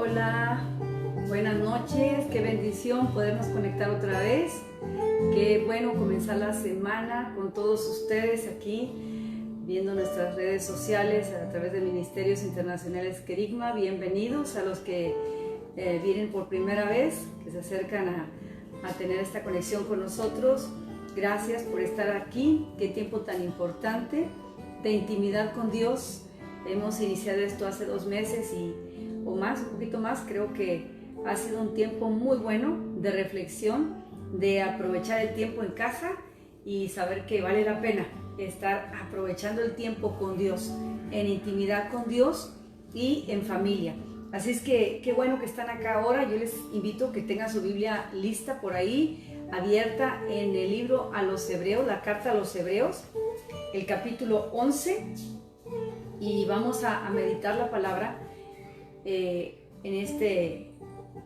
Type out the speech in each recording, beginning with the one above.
Hola, buenas noches, qué bendición podernos conectar otra vez. Qué bueno comenzar la semana con todos ustedes aquí, viendo nuestras redes sociales a través de Ministerios Internacionales Querigma. Bienvenidos a los que vienen por primera vez, que se acercan a tener esta conexión con nosotros. Gracias por estar aquí, qué tiempo tan importante de intimidad con Dios. Hemos iniciado esto hace 2 meses o más, un poquito más. Creo que ha sido un tiempo muy bueno de reflexión, de aprovechar el tiempo en casa y saber que vale la pena estar aprovechando el tiempo con Dios, en intimidad con Dios y en familia. Así es que qué bueno que están acá ahora. Yo les invito a que tengan su Biblia lista por ahí, abierta en el libro a los Hebreos, la carta a los Hebreos, el capítulo 11, y vamos a meditar la palabra en este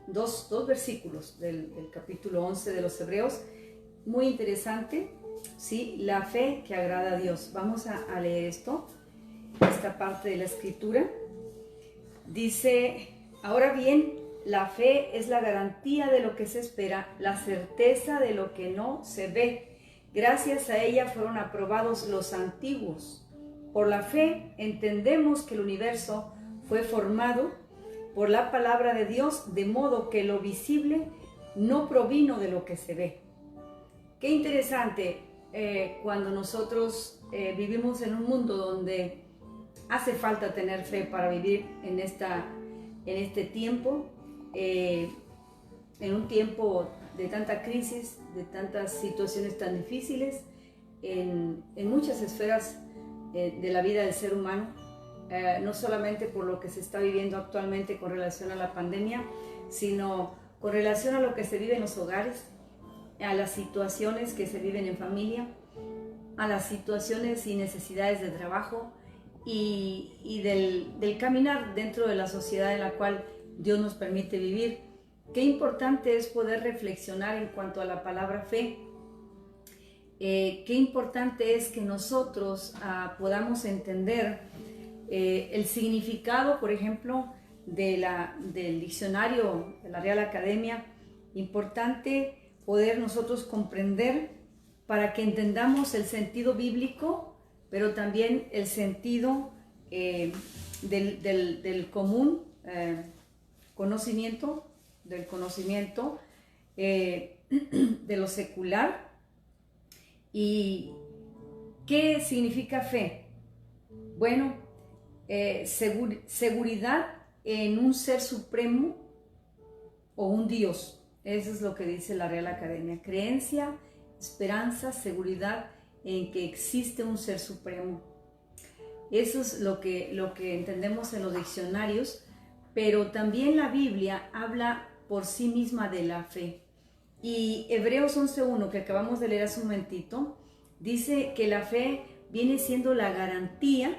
dos versículos del capítulo 11 de los Hebreos. Muy interesante, ¿sí? La fe que agrada a Dios. Vamos a leer esta parte de la escritura. Dice: ahora bien, la fe es la garantía de lo que se espera, la certeza de lo que no se ve. Gracias a ella fueron aprobados los antiguos. Por la fe entendemos que el universo fue formado por la palabra de Dios, de modo que lo visible no provino de lo que se ve. Qué interesante cuando nosotros vivimos en un mundo donde hace falta tener fe para vivir en este tiempo, en un tiempo de tanta crisis, de tantas situaciones tan difíciles, en muchas esferas de la vida del ser humano. No solamente por lo que se está viviendo actualmente con relación a la pandemia, sino con relación a lo que se vive en los hogares, a las situaciones que se viven en familia, a las situaciones y necesidades de trabajo y del caminar dentro de la sociedad en la cual Dios nos permite vivir. Qué importante es poder reflexionar en cuanto a la palabra fe. Qué importante es que nosotros podamos entender el significado, por ejemplo, del diccionario de la Real Academia. Importante poder nosotros comprender para que entendamos el sentido bíblico, pero también el sentido del común conocimiento, del conocimiento de lo secular. ¿Y qué significa fe? Bueno, seguridad en un ser supremo o un Dios. Eso es lo que dice la Real Academia. Creencia, esperanza, seguridad en que existe un ser supremo. Eso es lo que entendemos en los diccionarios, pero también la Biblia habla por sí misma de la fe. Y Hebreos 11.1, que acabamos de leer hace un momentito, dice que la fe viene siendo la garantía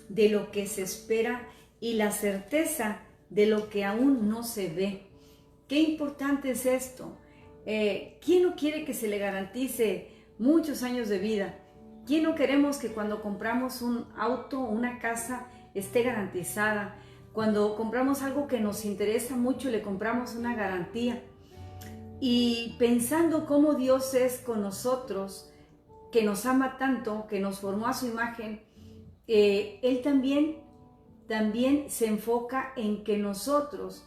de lo que se espera y la certeza de lo que aún no se ve. Qué importante es esto. ¿Quién no quiere que se le garantice muchos años de vida? ¿Quién no queremos que cuando compramos un auto, una casa, esté garantizada? Cuando compramos algo que nos interesa mucho, le compramos una garantía. Y pensando cómo Dios es con nosotros, que nos ama tanto, que nos formó a su imagen, Él también se enfoca en que nosotros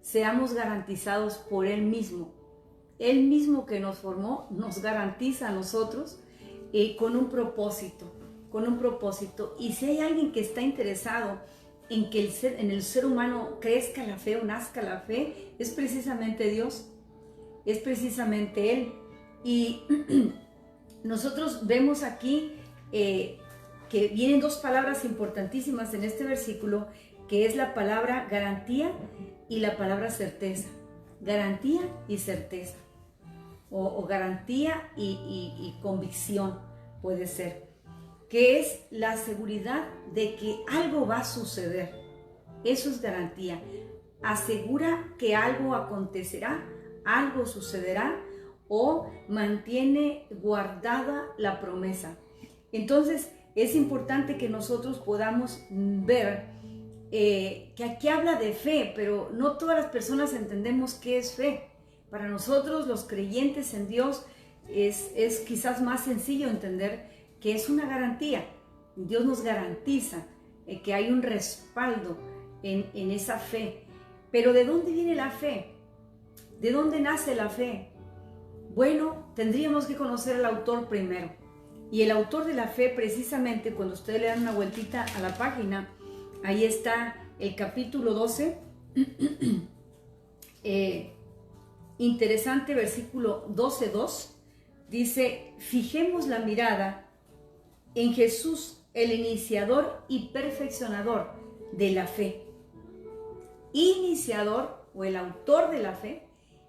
seamos garantizados por Él mismo. Él mismo que nos formó nos garantiza a nosotros con un propósito. Y si hay alguien que está interesado en que en el ser humano crezca la fe o nazca la fe, es precisamente Dios, es precisamente Él. Y nosotros vemos aquí que vienen 2 palabras importantísimas en este versículo, que es la palabra garantía y la palabra certeza. Garantía y certeza, o garantía y convicción puede ser, que es la seguridad de que algo va a suceder. Eso es garantía. Asegura que algo acontecerá, algo sucederá, o mantiene guardada la promesa. Entonces, es importante que nosotros podamos ver que aquí habla de fe, pero no todas las personas entendemos qué es fe. Para nosotros, los creyentes en Dios, es quizás más sencillo entender que es una garantía. Dios nos garantiza que hay un respaldo en esa fe. Pero ¿de dónde viene la fe? ¿De dónde nace la fe? Bueno, tendríamos que conocer al autor primero. Y el autor de la fe, precisamente, cuando ustedes le dan una vueltita a la página, ahí está el capítulo 12, interesante versículo 12:2, dice: fijemos la mirada en Jesús, el iniciador y perfeccionador de la fe. Iniciador, o el autor de la fe,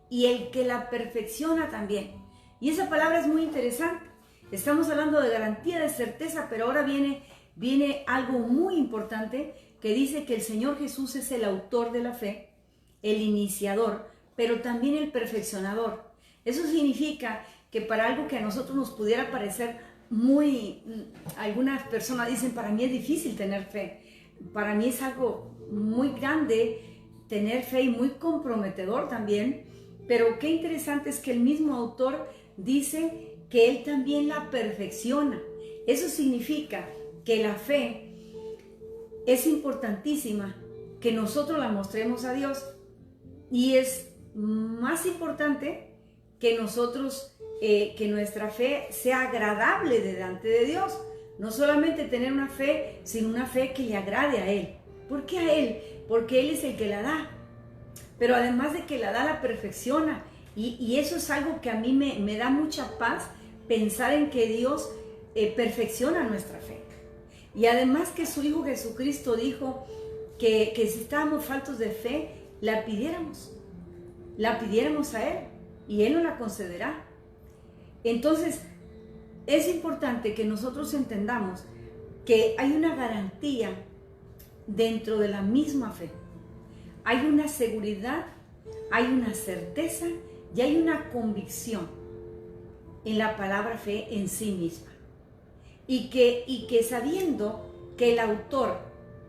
y el que la perfecciona también. Y esa palabra es muy interesante. Estamos hablando de garantía, de certeza, pero ahora viene algo muy importante que dice que el Señor Jesús es el autor de la fe, el iniciador, pero también el perfeccionador. Eso significa que para algo que a nosotros nos pudiera parecer algunas personas dicen, para mí es difícil tener fe, para mí es algo muy grande tener fe y muy comprometedor también, pero qué interesante es que el mismo autor dice que Él también la perfecciona. Eso significa que la fe es importantísima, que nosotros la mostremos a Dios, y es más importante que nosotros, que nuestra fe sea agradable delante de Dios. No solamente tener una fe, sino una fe que le agrade a Él. ¿Por qué a Él? Porque Él es el que la da. Pero además de que la da, la perfecciona. Y eso es algo que a mí me da mucha paz, pensar en que Dios perfecciona nuestra fe. Y además que su Hijo Jesucristo dijo que si estábamos faltos de fe, la pidiéramos a Él, y Él nos la concederá. Entonces, es importante que nosotros entendamos que hay una garantía dentro de la misma fe. Hay una seguridad, hay una certeza y hay una convicción en la palabra fe en sí misma. Y que sabiendo que el autor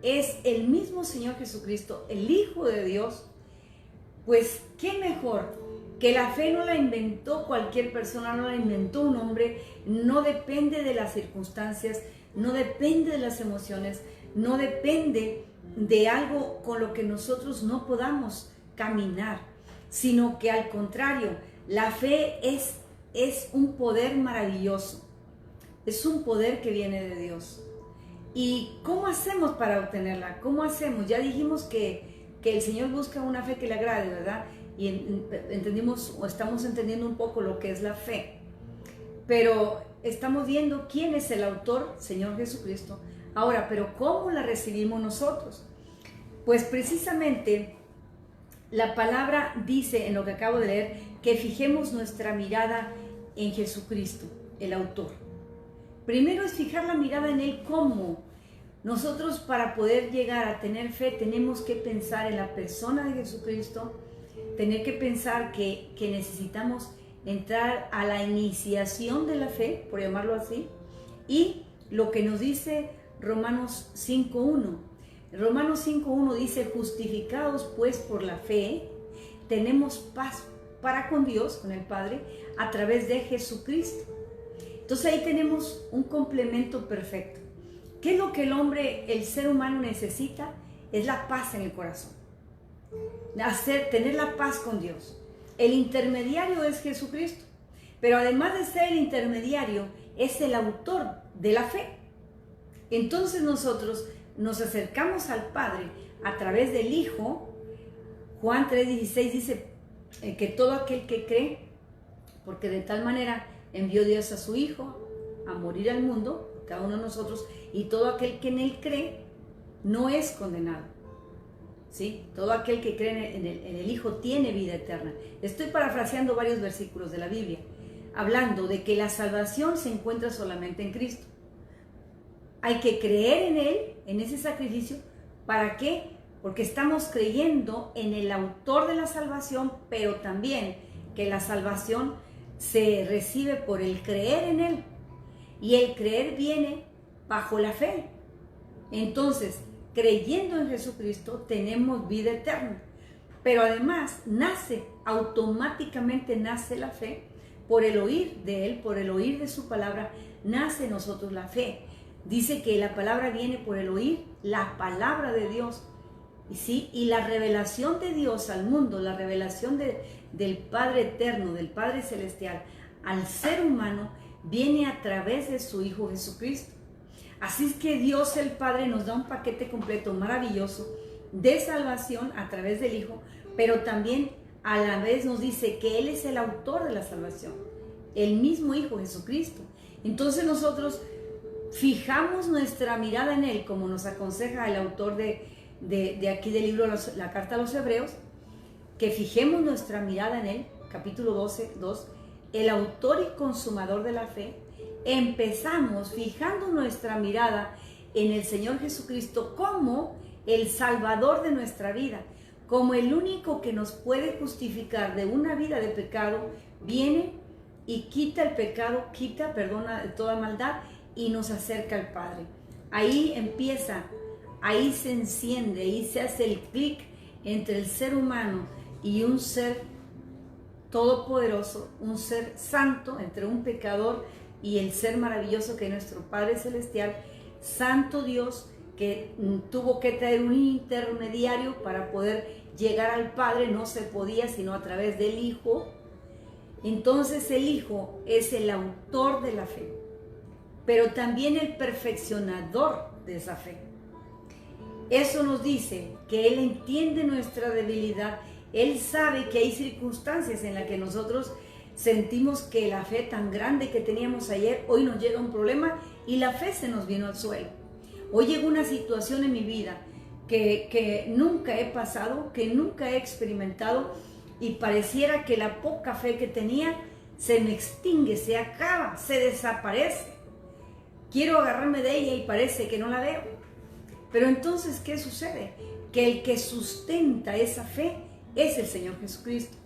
es el mismo Señor Jesucristo, el Hijo de Dios, pues qué mejor que la fe no la inventó cualquier persona, no la inventó un hombre, no depende de las circunstancias, no depende de las emociones, no depende de algo con lo que nosotros no podamos caminar, sino que al contrario, la fe es un poder maravilloso, es un poder que viene de Dios. ¿Y cómo hacemos para obtenerla? ¿Cómo hacemos? Ya dijimos que el Señor busca una fe que le agrade, ¿verdad? Y entendimos, o estamos entendiendo un poco lo que es la fe. Pero estamos viendo quién es el autor, Señor Jesucristo. Ahora, ¿pero cómo la recibimos nosotros? Pues precisamente la palabra dice, en lo que acabo de leer, que fijemos nuestra mirada en Jesucristo, el autor. Primero es fijar la mirada en Él. ¿Cómo? Nosotros, para poder llegar a tener fe, tenemos que pensar en la persona de Jesucristo, tener que pensar que necesitamos entrar a la iniciación de la fe, por llamarlo así, y lo que nos dice Romanos 5:1. Romanos 5:1 dice: justificados pues por la fe, tenemos paz para con Dios, con el Padre, a través de Jesucristo. Entonces ahí tenemos un complemento perfecto. ¿Qué es lo que el ser humano necesita? Es la paz en el corazón. Tener la paz con Dios. El intermediario es Jesucristo, pero además de ser el intermediario, es el autor de la fe. Entonces nosotros nos acercamos al Padre a través del Hijo. Juan 3:16 dice que todo aquel que cree, porque de tal manera envió Dios a su Hijo a morir al mundo, cada uno de nosotros, y todo aquel que en Él cree no es condenado. ¿Sí? Todo aquel que cree en el Hijo tiene vida eterna. Estoy parafraseando varios versículos de la Biblia, hablando de que la salvación se encuentra solamente en Cristo. Hay que creer en Él, en ese sacrificio. ¿Para qué? Porque estamos creyendo en el autor de la salvación, pero también que la salvación se recibe por el creer en Él. Y el creer viene bajo la fe. Entonces, creyendo en Jesucristo, tenemos vida eterna. Pero además automáticamente nace la fe por el oír de Él, por el oír de su palabra, nace en nosotros la fe. Dice que la palabra viene por el oír la palabra de Dios. ¿Sí? Y la revelación de Dios al mundo, la revelación del Padre eterno, del Padre celestial, al ser humano, viene a través de su Hijo Jesucristo. Así es que Dios el Padre nos da un paquete completo maravilloso de salvación a través del Hijo, pero también a la vez nos dice que Él es el autor de la salvación, el mismo Hijo Jesucristo. Entonces nosotros fijamos nuestra mirada en Él, como nos aconseja el autor de aquí del libro, la carta a los Hebreos, que fijemos nuestra mirada en Él, capítulo 12, 2, el autor y consumador de la fe. Empezamos fijando nuestra mirada en el Señor Jesucristo como el Salvador de nuestra vida, como el único que nos puede justificar de una vida de pecado. Viene y quita el pecado, perdona toda maldad y nos acerca al Padre. Ahí empieza, ahí se enciende, ahí se hace el clic entre el ser humano y un ser todopoderoso, un ser santo, entre un pecador y el ser maravilloso que es nuestro Padre Celestial, Santo Dios, que tuvo que traer un intermediario para poder llegar al Padre. No se podía sino a través del Hijo. Entonces el Hijo es el autor de la fe, pero también el perfeccionador de esa fe. Eso nos dice que Él entiende nuestra debilidad. Él sabe que hay circunstancias en las que nosotros sentimos que la fe tan grande que teníamos ayer, hoy nos llega un problema y la fe se nos vino al suelo. Hoy llegó una situación en mi vida que nunca he pasado, que nunca he experimentado, y pareciera que la poca fe que tenía se me extingue, se acaba, se desaparece. Quiero agarrarme de ella y parece que no la veo. Pero entonces, ¿qué sucede? Que el que sustenta esa fe es el Señor Jesucristo.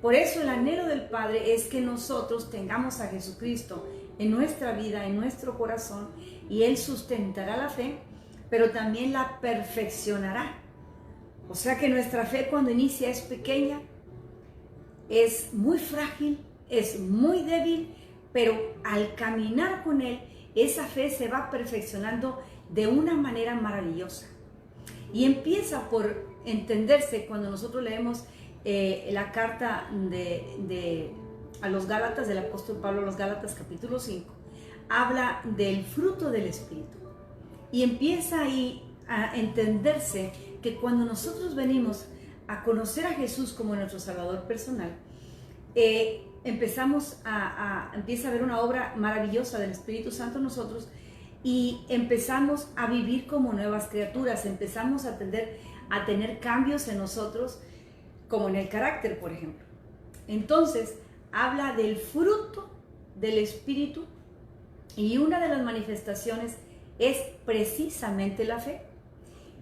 Por eso el anhelo del Padre es que nosotros tengamos a Jesucristo en nuestra vida, en nuestro corazón, y Él sustentará la fe, pero también la perfeccionará. O sea que nuestra fe cuando inicia es pequeña, es muy frágil, es muy débil, pero al caminar con Él, esa fe se va perfeccionando de una manera maravillosa. Y empieza por entenderse cuando nosotros leemos la carta a los Gálatas, del apóstol Pablo a los Gálatas, capítulo 5, habla del fruto del Espíritu. Y empieza ahí a entenderse que cuando nosotros venimos a conocer a Jesús como nuestro Salvador personal, empieza a haber una obra maravillosa del Espíritu Santo en nosotros, y empezamos a vivir como nuevas criaturas, empezamos a tener cambios en nosotros, como en el carácter, por ejemplo. Entonces, habla del fruto del Espíritu, y una de las manifestaciones es precisamente la fe.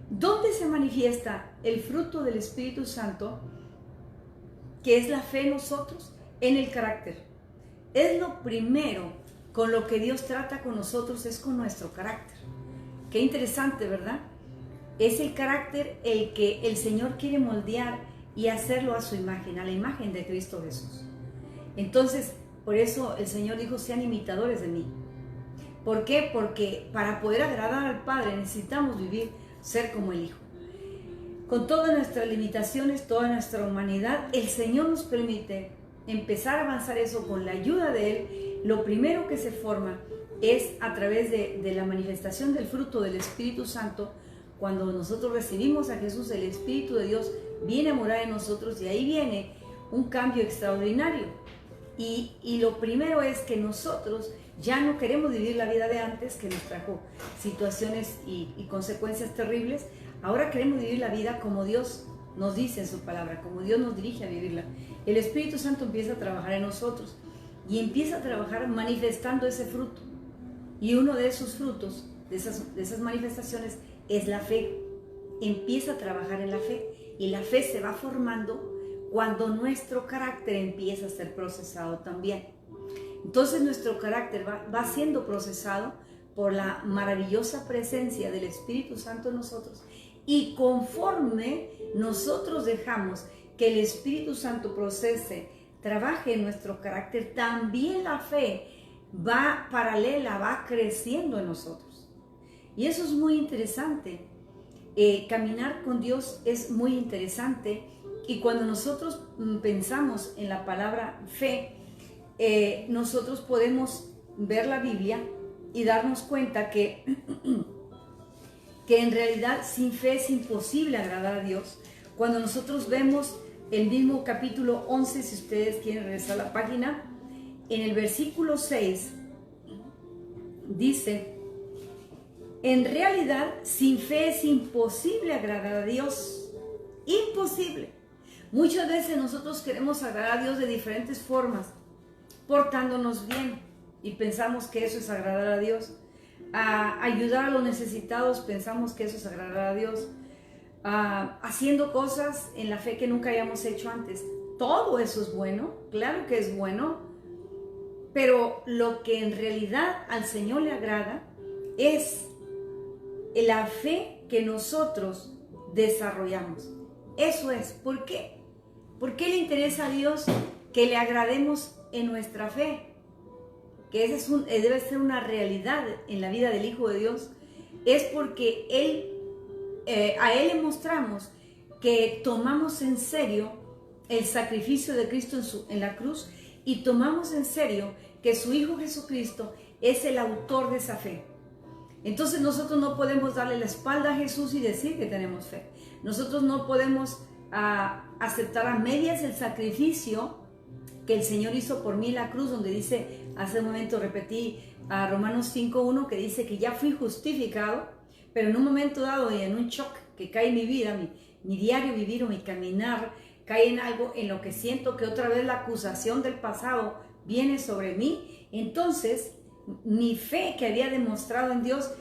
¿Dónde se manifiesta el fruto del Espíritu Santo, que es la fe en nosotros? En el carácter. Es lo primero con lo que Dios trata con nosotros, es con nuestro carácter. Qué interesante, ¿verdad? Es el carácter el que el Señor quiere moldear y hacerlo a su imagen, a la imagen de Cristo Jesús. Entonces, por eso el Señor dijo: sean imitadores de mí. ¿Por qué? Porque para poder agradar al Padre necesitamos ser como el Hijo. Con todas nuestras limitaciones, toda nuestra humanidad, el Señor nos permite empezar a avanzar eso con la ayuda de Él. Lo primero que se forma es a través de la manifestación del fruto del Espíritu Santo. Cuando nosotros recibimos a Jesús, el Espíritu de Dios viene a morar en nosotros, y ahí viene un cambio extraordinario. Y lo primero es que nosotros ya no queremos vivir la vida de antes, que nos trajo situaciones y consecuencias terribles. Ahora queremos vivir la vida como Dios nos dice en su palabra, como Dios nos dirige a vivirla. El Espíritu Santo empieza a trabajar en nosotros y empieza a trabajar manifestando ese fruto. Y uno de esos frutos, de esas manifestaciones, es la fe. Empieza a trabajar en la fe, y la fe se va formando cuando nuestro carácter empieza a ser procesado también. Entonces nuestro carácter va siendo procesado por la maravillosa presencia del Espíritu Santo en nosotros. Y conforme nosotros dejamos que el Espíritu Santo procese, trabaje en nuestro carácter, también la fe va paralela, va creciendo en nosotros. Y eso es muy interesante. Caminar con Dios es muy interesante. Y cuando nosotros pensamos en la palabra fe, nosotros podemos ver la Biblia y darnos cuenta que en realidad sin fe es imposible agradar a Dios. Cuando nosotros vemos el mismo capítulo 11, si ustedes quieren regresar a la página, en el versículo 6 dice: en realidad sin fe es imposible agradar a Dios. Imposible. Muchas veces nosotros queremos agradar a Dios de diferentes formas, portándonos bien, y pensamos que eso es agradar a Dios. Ayudar a los necesitados, pensamos que eso es agradar a Dios. Haciendo cosas en la fe que nunca habíamos hecho antes. Todo eso es bueno, claro que es bueno, pero lo que en realidad al Señor le agrada es la fe que nosotros desarrollamos. Eso es. ¿Por qué? ¿Por qué le interesa a Dios que le agrademos en nuestra fe? Que debe ser una realidad en la vida del Hijo de Dios. Es porque a Él le mostramos que tomamos en serio el sacrificio de Cristo en la cruz, y tomamos en serio que su Hijo Jesucristo es el autor de esa fe. Entonces nosotros no podemos darle la espalda a Jesús y decir que tenemos fe. Nosotros no podemos aceptar a medias el sacrificio que el Señor hizo por mí en la cruz, donde dice, hace un momento repetí a Romanos 5:1, que dice que ya fui justificado, pero en un momento dado y en un shock que cae en mi vida, mi diario vivir o mi caminar, cae en algo en lo que siento que otra vez la acusación del pasado viene sobre mí. Entonces mi fe que había demostrado en Dios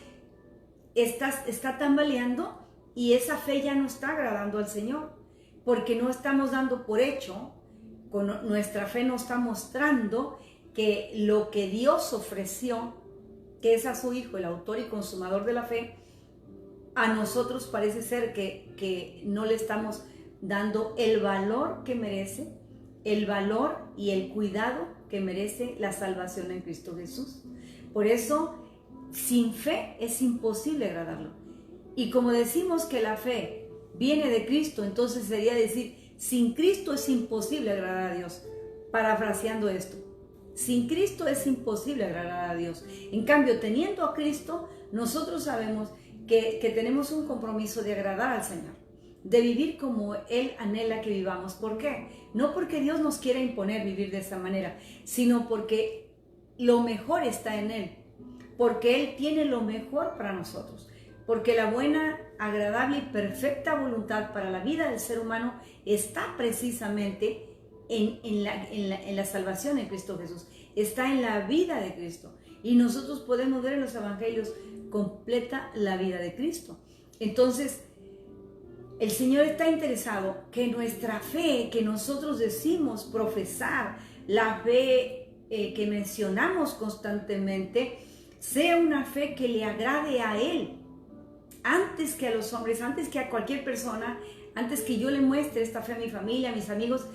está tambaleando, y esa fe ya no está agradando al Señor, porque no estamos dando por hecho, con nuestra fe no está mostrando que lo que Dios ofreció, que es a su Hijo, el autor y consumador de la fe, a nosotros parece ser que no le estamos dando el valor que merece, el valor y el cuidado que merece la salvación en Cristo Jesús. Por eso, sin fe es imposible agradarlo. Y como decimos que la fe viene de Cristo, entonces sería decir, sin Cristo es imposible agradar a Dios. Parafraseando esto, sin Cristo es imposible agradar a Dios. En cambio, teniendo a Cristo, nosotros sabemos que tenemos un compromiso de agradar al Señor, de vivir como Él anhela que vivamos. ¿Por qué? No porque Dios nos quiera imponer vivir de esa manera, sino porque lo mejor está en Él, porque Él tiene lo mejor para nosotros, porque la buena, agradable y perfecta voluntad para la vida del ser humano está precisamente en la salvación en Cristo Jesús, está en la vida de Cristo, y nosotros podemos ver en los evangelios completa la vida de Cristo. Entonces, el Señor está interesado que nuestra fe, que nosotros decimos profesar, la fe que mencionamos constantemente, sea una fe que le agrade a Él, antes que a los hombres, antes que a cualquier persona, antes que yo le muestre esta fe a mi familia, a mis amigos.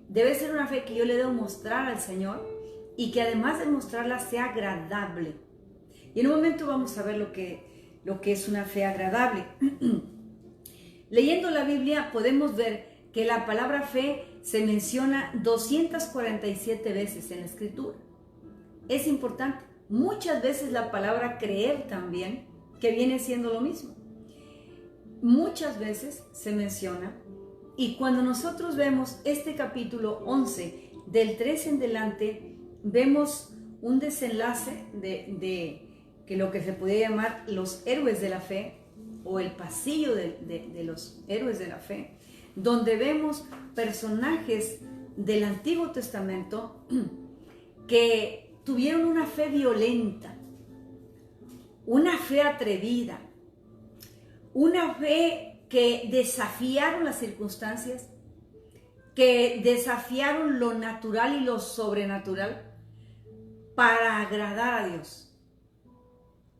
Debe ser una fe que yo le debo mostrar al Señor, y que además de mostrarla sea agradable. Y en un momento vamos a ver lo que es una fe agradable. Leyendo la Biblia podemos ver que la palabra fe se menciona 247 veces en la Escritura. Es importante. Muchas veces la palabra creer también, que viene siendo lo mismo, muchas veces se menciona. Y cuando nosotros vemos este capítulo 11, del 3 en adelante, vemos un desenlace de que lo que se podría llamar los héroes de la fe, o el pasillo de los héroes de la fe, donde vemos personajes del Antiguo Testamento que tuvieron una fe violenta, una fe atrevida, una fe que desafiaron las circunstancias, que desafiaron lo natural y lo sobrenatural para agradar a Dios.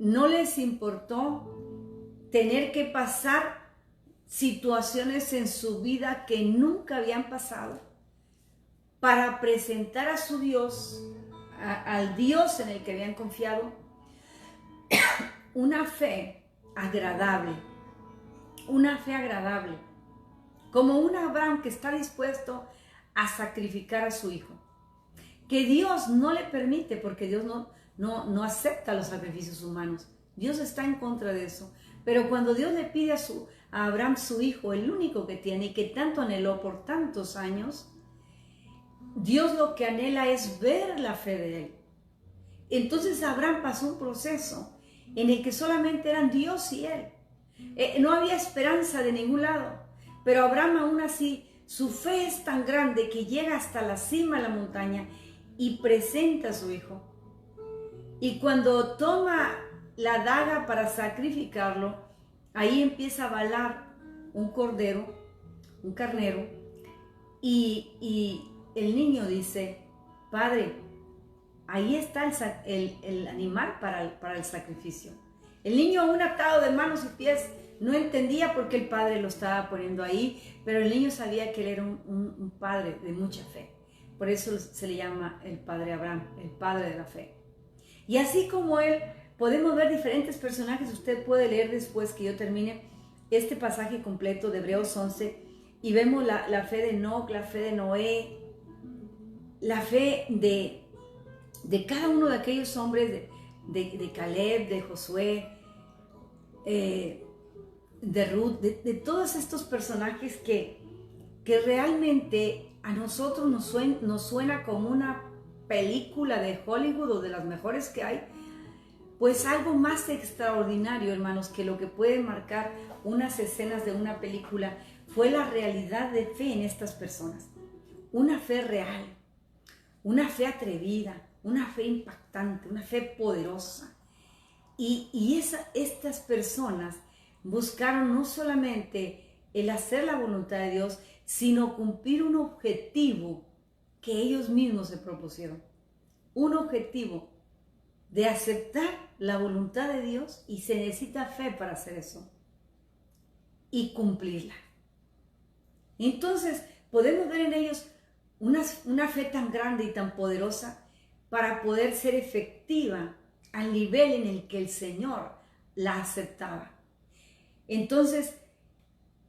no les importó tener que pasar situaciones en su vida que nunca habían pasado para presentar a su Dios, al Dios en el que habían confiado, una fe agradable, como un Abraham que está dispuesto a sacrificar a su hijo, que Dios no le permite, porque Dios no acepta los sacrificios humanos. Dios está en contra de eso. Pero cuando Dios le pide a Abraham su hijo, el único que tiene y que tanto anheló por tantos años, Dios lo que anhela es ver la fe de él. Entonces Abraham pasó un proceso en el que solamente eran Dios y él. No había esperanza de ningún lado, pero Abraham aún así, su fe es tan grande que llega hasta la cima de la montaña y presenta a su hijo. Y cuando toma la daga para sacrificarlo, ahí empieza a balar un cordero, un carnero, y el niño dice: Padre, ahí está el animal para el sacrificio. El niño, aún atado de manos y pies, no entendía por qué el padre lo estaba poniendo ahí, pero el niño sabía que él era un padre de mucha fe. Por eso se le llama el padre Abraham, el padre de la fe. Y así como él, podemos ver diferentes personajes. Usted puede leer después que yo termine este pasaje completo de Hebreos 11 y vemos la fe de Enoc, la fe de Noé, la fe de cada uno de aquellos hombres, de Caleb, de Josué, de Ruth, de todos estos personajes que realmente a nosotros nos suena como una película de Hollywood o de las mejores que hay. Pues algo más extraordinario, hermanos, que lo que puede marcar unas escenas de una película fue la realidad de fe en estas personas. Una fe real, una fe atrevida, una fe impactante, una fe poderosa. Y estas personas buscaron no solamente el hacer la voluntad de Dios, sino cumplir un objetivo que ellos mismos se propusieron. Un objetivo de aceptar la voluntad de Dios, y se necesita fe para hacer eso y cumplirla. Entonces podemos ver en ellos una fe tan grande y tan poderosa para poder ser efectiva al nivel en el que el Señor la aceptaba. Entonces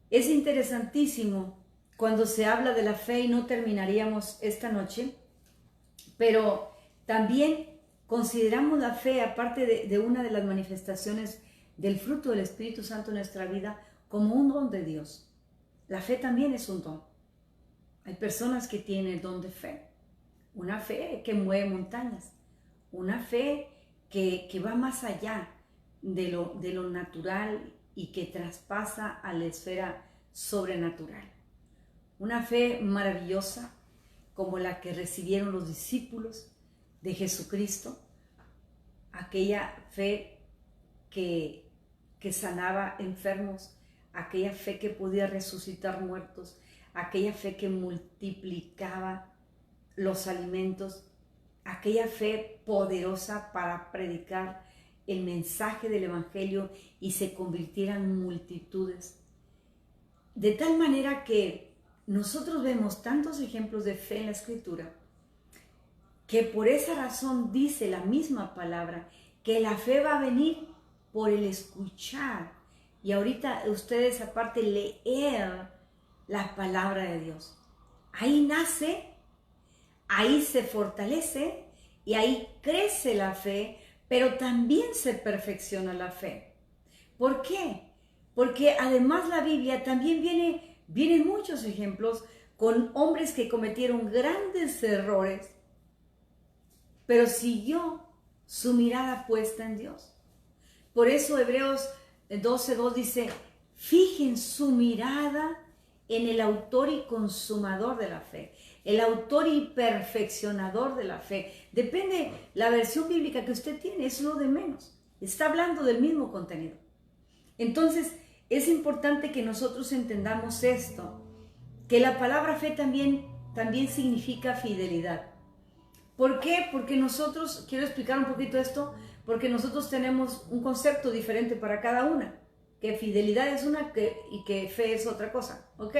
es interesantísimo cuando se habla de la fe, y no terminaríamos esta noche, pero también consideramos la fe, aparte de una de las manifestaciones del fruto del Espíritu Santo en nuestra vida, como un don de Dios. La fe también es un don. Hay personas que tienen el don de fe, una fe que mueve montañas, una fe que va más allá de lo natural y que traspasa a la esfera sobrenatural. Una fe maravillosa como la que recibieron los discípulos de Jesucristo, aquella fe que sanaba enfermos, aquella fe que podía resucitar muertos, aquella fe que multiplicaba los alimentos, aquella fe poderosa para predicar el mensaje del Evangelio y se convirtieran multitudes. De tal manera que nosotros vemos tantos ejemplos de fe en la Escritura, que por esa razón dice la misma palabra, que la fe va a venir por el escuchar. Y ahorita ustedes aparte leer la palabra de Dios. Ahí nace, ahí se fortalece y ahí crece la fe, pero también se perfecciona la fe. ¿Por qué? Porque además la Biblia también vienen muchos ejemplos con hombres que cometieron grandes errores, pero siguió su mirada puesta en Dios. Por eso Hebreos 12:2 dice: fijen su mirada en el autor y consumador de la fe, el autor y perfeccionador de la fe. Depende la versión bíblica que usted tiene, es lo de menos. Está hablando del mismo contenido. Entonces es importante que nosotros entendamos esto, que la palabra fe también significa fidelidad. ¿Por qué? Porque nosotros, quiero explicar un poquito esto, porque nosotros tenemos un concepto diferente para cada una, que fidelidad es una y que fe es otra cosa, ¿ok?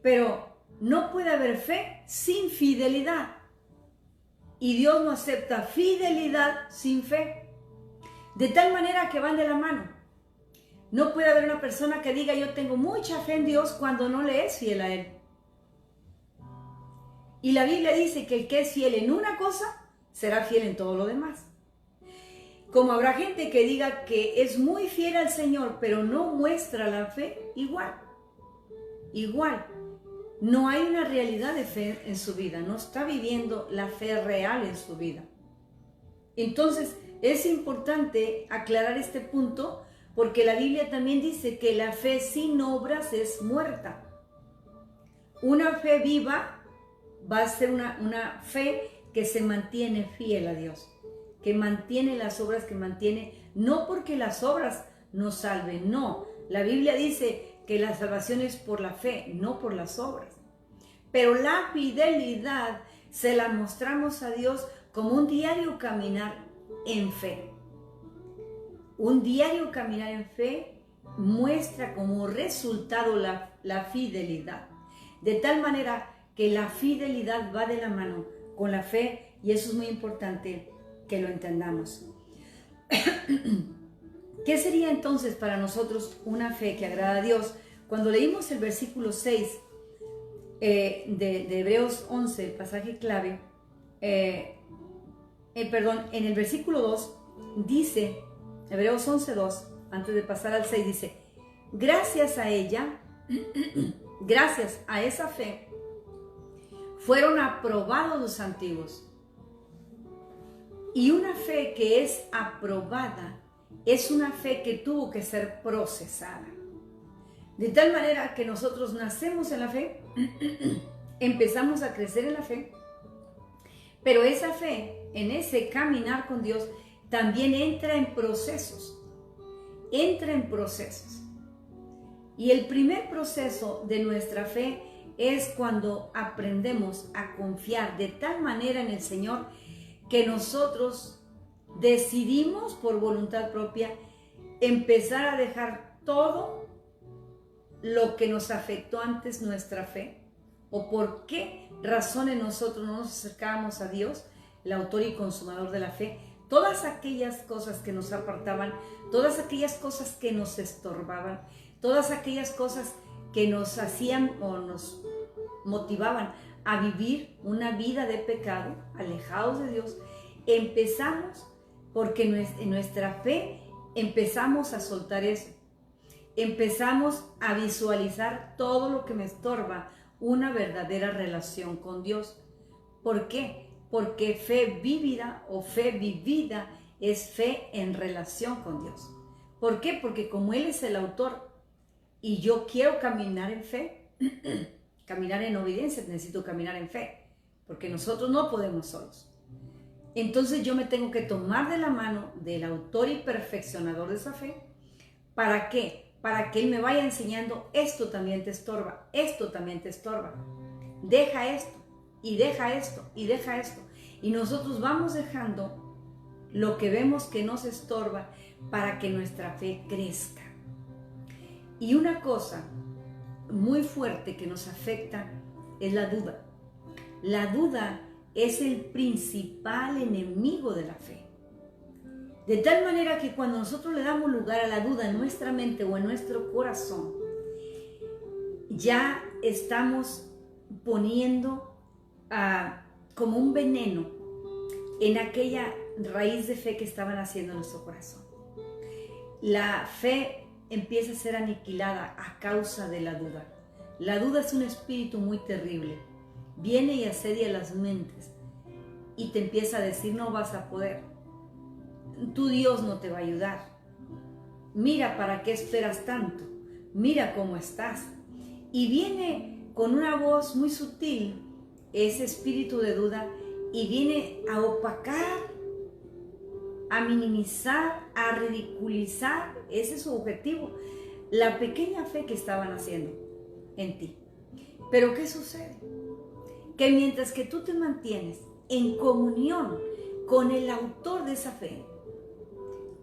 Pero no puede haber fe sin fidelidad. Y Dios no acepta fidelidad sin fe. De tal manera que van de la mano. No puede haber una persona que diga yo tengo mucha fe en Dios cuando no le es fiel a Él. Y la Biblia dice que el que es fiel en una cosa, será fiel en todo lo demás. Como habrá gente que diga que es muy fiel al Señor, pero no muestra la fe, igual. No hay una realidad de fe en su vida, no está viviendo la fe real en su vida. Entonces, es importante aclarar este punto, porque la Biblia también dice que la fe sin obras es muerta. Una fe viva va a ser una fe que se mantiene fiel a Dios, que mantiene las obras, que mantiene, no porque las obras nos salven, no. La Biblia dice que la salvación es por la fe, no por las obras. Pero la fidelidad se la mostramos a Dios como un diario caminar en fe. Un diario caminar en fe muestra como resultado la fidelidad. De tal manera que la fidelidad va de la mano con la fe, y eso es muy importante que lo entendamos. ¿Qué sería entonces para nosotros una fe que agrada a Dios? Cuando leímos el versículo 6 de Hebreos 11, pasaje clave, en el versículo 2 dice, Hebreos 11:2, antes de pasar al 6, dice, gracias a ella, gracias a esa fe, fueron aprobados los antiguos. Y una fe que es aprobada es una fe que tuvo que ser procesada. De tal manera que nosotros nacemos en la fe, empezamos a crecer en la fe, pero esa fe, en ese caminar con Dios, también entra en procesos. Y el primer proceso de nuestra fe es cuando aprendemos a confiar de tal manera en el Señor que nosotros decidimos por voluntad propia empezar a dejar todo lo que nos afectó antes nuestra fe, o por qué razones nosotros no nos acercábamos a Dios, el autor y consumador de la fe, todas aquellas cosas que nos apartaban, todas aquellas cosas que nos estorbaban, todas aquellas cosas que nos hacían o nos motivaban a vivir una vida de pecado, alejados de Dios. Empezamos, porque en nuestra fe empezamos a soltar eso. Empezamos a visualizar todo lo que me estorba una verdadera relación con Dios. ¿Por qué? Porque fe vívida o fe vivida es fe en relación con Dios. ¿Por qué? Porque como Él es el autor y yo quiero caminar en fe, caminar en obediencia, necesito caminar en fe, porque nosotros no podemos solos. Entonces yo me tengo que tomar de la mano del autor y perfeccionador de esa fe. ¿Para qué? Para que Él me vaya enseñando, esto también te estorba, esto también te estorba. Deja esto, y deja esto, y deja esto. Y nosotros vamos dejando lo que vemos que nos estorba para que nuestra fe crezca. Y una cosa muy fuerte que nos afecta es la duda. La duda es el principal enemigo de la fe. De tal manera que cuando nosotros le damos lugar a la duda en nuestra mente o en nuestro corazón, ya estamos poniendo como un veneno en aquella raíz de fe que estaba naciendo en nuestro corazón. La fe empieza a ser aniquilada a causa de la duda. La duda es un espíritu muy terrible. Viene y asedia las mentes y te empieza a decir, no vas a poder. Tu Dios no te va a ayudar. Mira, ¿para qué esperas tanto? Mira cómo estás. Y viene con una voz muy sutil ese espíritu de duda y viene a opacar, a minimizar, a ridiculizar. Ese es su objetivo. La pequeña fe que estaban haciendo en ti. Pero ¿qué sucede? Que mientras que tú te mantienes en comunión con el autor de esa fe,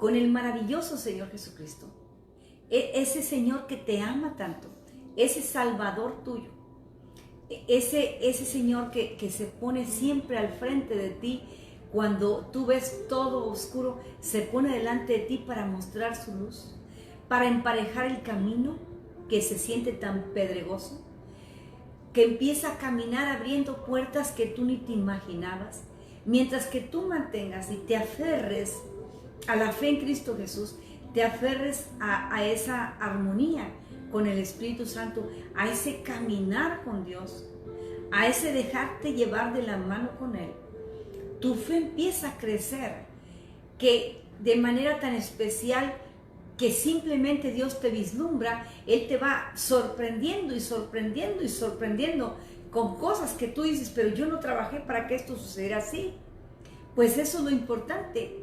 con el maravilloso Señor Jesucristo. Ese Señor que te ama tanto, ese Salvador tuyo, ese Señor que se pone siempre al frente de ti. Cuando tú ves todo oscuro, se pone delante de ti para mostrar su luz, para emparejar el camino que se siente tan pedregoso, que empieza a caminar abriendo puertas que tú ni te imaginabas. Mientras que tú mantengas y te aferres a la fe en Cristo Jesús, te aferres a esa armonía con el Espíritu Santo, a ese caminar con Dios, a ese dejarte llevar de la mano con Él, tu fe empieza a crecer, que de manera tan especial que simplemente Dios te vislumbra. Él te va sorprendiendo y sorprendiendo y sorprendiendo con cosas que tú dices, pero yo no trabajé para que esto sucediera así. Pues eso es lo importante.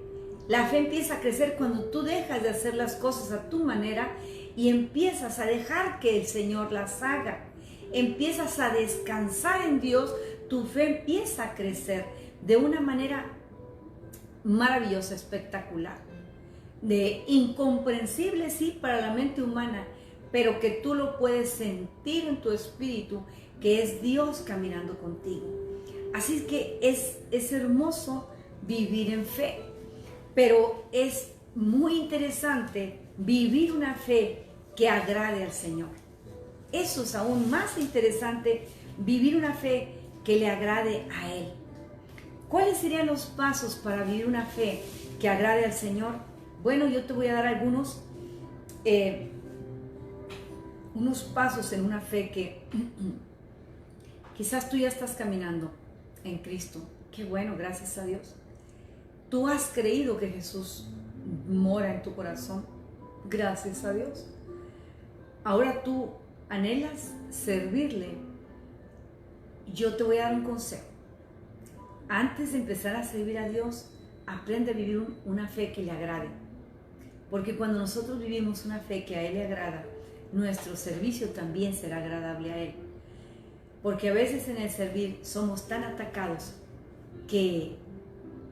La fe empieza a crecer cuando tú dejas de hacer las cosas a tu manera y empiezas a dejar que el Señor las haga. Empiezas a descansar en Dios, tu fe empieza a crecer de una manera maravillosa, espectacular, de incomprensible, sí, para la mente humana, pero que tú lo puedes sentir en tu espíritu, que es Dios caminando contigo. Así es que es hermoso vivir en fe, pero es muy interesante vivir una fe que agrade al Señor. Eso es aún más interesante, vivir una fe que le agrade a Él. ¿Cuáles serían los pasos para vivir una fe que agrade al Señor? Bueno, yo te voy a dar algunos unos pasos en una fe que quizás tú ya estás caminando en Cristo. Qué bueno, gracias a Dios. Tú has creído que Jesús mora en tu corazón. Gracias a Dios. Ahora tú anhelas servirle. Yo te voy a dar un consejo. Antes de empezar a servir a Dios, aprende a vivir una fe que le agrade. Porque cuando nosotros vivimos una fe que a Él le agrada, nuestro servicio también será agradable a Él. Porque a veces en el servir somos tan atacados que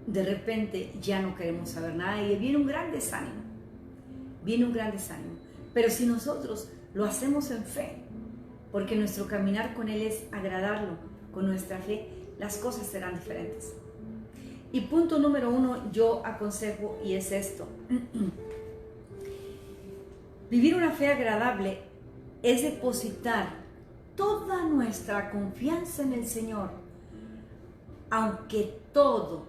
de repente ya no queremos saber nada y viene un gran desánimo. Viene un gran desánimo. Pero si nosotros lo hacemos en fe, porque nuestro caminar con Él es agradarlo, con nuestra fe, las cosas serán diferentes. Y punto número 1, yo aconsejo, y es esto. Vivir una fe agradable es depositar toda nuestra confianza en el Señor, aunque todo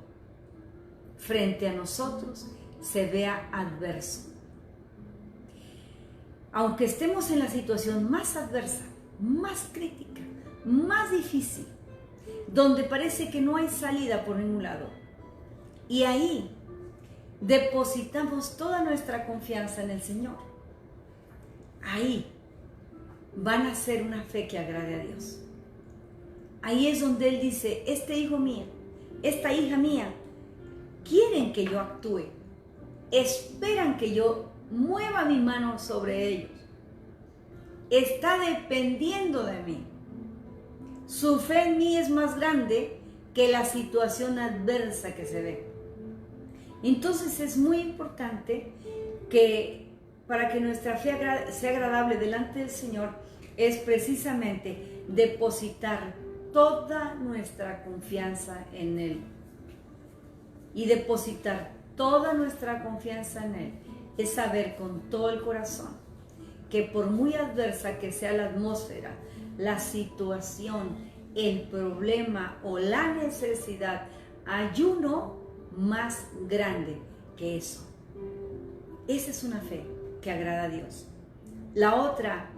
frente a nosotros se vea adverso. Aunque estemos en la situación más adversa, más crítica, más difícil, donde parece que no hay salida por ningún lado, y ahí depositamos toda nuestra confianza en el Señor, ahí van a ser una fe que agrade a Dios. Ahí es donde Él dice, este hijo mío, esta hija mía, quieren que yo actúe, esperan que yo mueva mi mano sobre ellos, está dependiendo de mí. Su fe en mí es más grande que la situación adversa que se ve. Entonces es muy importante que para que nuestra fe sea agradable delante del Señor es precisamente depositar toda nuestra confianza en Él. Y depositar toda nuestra confianza en Él es saber con todo el corazón que por muy adversa que sea la atmósfera, la situación, el problema o la necesidad, hay uno más grande que eso. Esa es una fe que agrada a Dios. La otra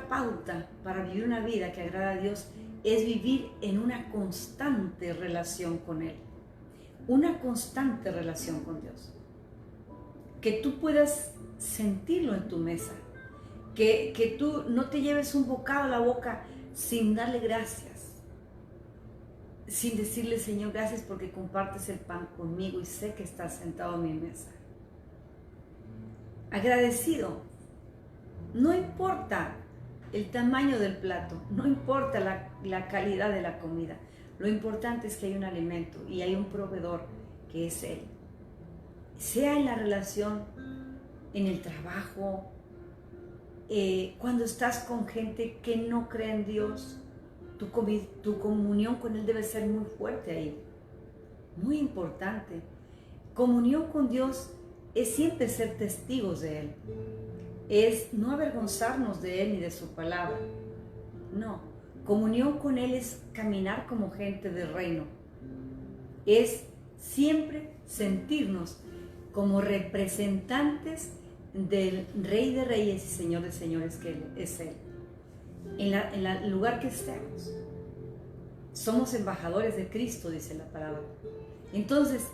pauta para vivir una vida que agrada a Dios es vivir en una constante relación con Él. Una constante relación con Dios. Que tú puedas sentirlo en tu mesa. Que tú no te lleves un bocado a la boca sin darle gracias. Sin decirle, Señor, gracias porque compartes el pan conmigo y sé que estás sentado a mi mesa. Agradecido. No importa el tamaño del plato, no importa la calidad de la comida. Lo importante es que hay un alimento y hay un proveedor que es Él. sea en la relación, en el trabajo, cuando estás con gente que no cree en Dios, tu comunión con Él debe ser muy fuerte ahí, muy importante. Comunión con Dios es siempre ser testigos de Él, es no avergonzarnos de Él ni de su palabra. No, comunión con Él es caminar como gente del reino, es siempre sentirnos como representantes del Rey de Reyes y Señor de Señores, que es Él. En el lugar que estemos, somos embajadores de Cristo, dice la palabra. Entonces,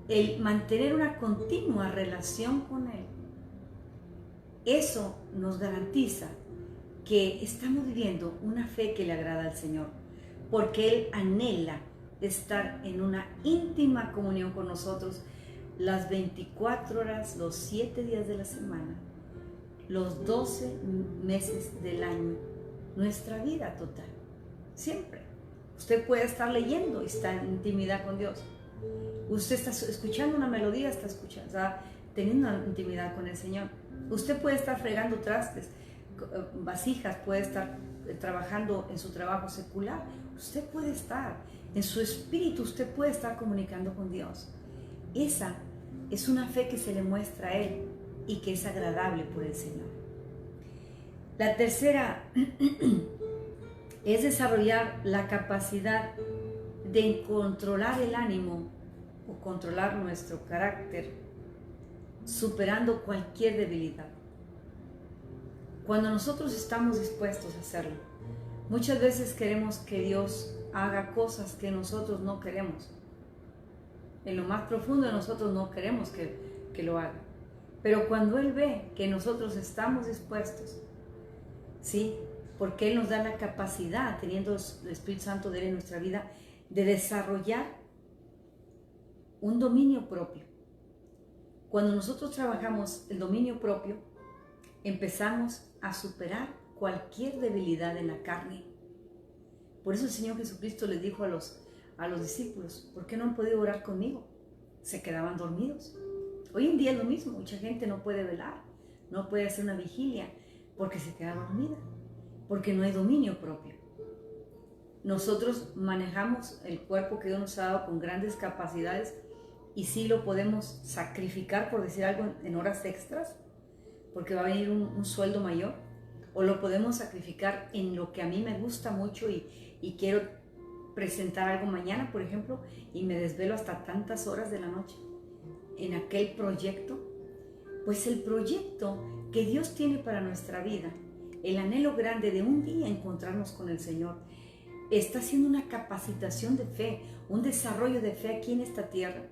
el mantener una continua relación con Él, eso nos garantiza que estamos viviendo una fe que le agrada al Señor, porque Él anhela estar en una íntima comunión con nosotros las 24 horas, los 7 días de la semana, los 12 meses del año, nuestra vida total, siempre. Usted puede estar leyendo y está en intimidad con Dios. Usted está escuchando una melodía, está teniendo una intimidad con el Señor. Usted puede estar fregando trastes, vasijas, puede estar trabajando en su trabajo secular. Usted puede estar, en su espíritu, usted puede estar comunicando con Dios. Esa es una fe que se le muestra a Él y que es agradable por el Señor. La tercera es desarrollar la capacidad de controlar el ánimo o controlar nuestro carácter, superando cualquier debilidad. Cuando nosotros estamos dispuestos a hacerlo, muchas veces queremos que Dios haga cosas que nosotros no queremos. En lo más profundo de nosotros no queremos que lo haga. Pero cuando Él ve que nosotros estamos dispuestos, ¿sí? Porque Él nos da la capacidad, teniendo el Espíritu Santo de Él en nuestra vida, de desarrollar un dominio propio. Cuando nosotros trabajamos el dominio propio, empezamos a superar cualquier debilidad en la carne. Por eso el Señor Jesucristo les dijo a los discípulos: ¿por qué no han podido orar conmigo? Se quedaban dormidos. Hoy en día es lo mismo, mucha gente no puede velar, no puede hacer una vigilia porque se queda dormida, porque no hay dominio propio. Nosotros manejamos el cuerpo que Dios nos ha dado con grandes capacidades y sí lo podemos sacrificar, por decir algo, en horas extras, porque va a venir un sueldo mayor, o lo podemos sacrificar en lo que a mí me gusta mucho y quiero presentar algo mañana, por ejemplo, y me desvelo hasta tantas horas de la noche en aquel proyecto. Pues el proyecto que Dios tiene para nuestra vida, el anhelo grande de un día encontrarnos con el Señor, está haciendo una capacitación de fe, un desarrollo de fe aquí en esta tierra.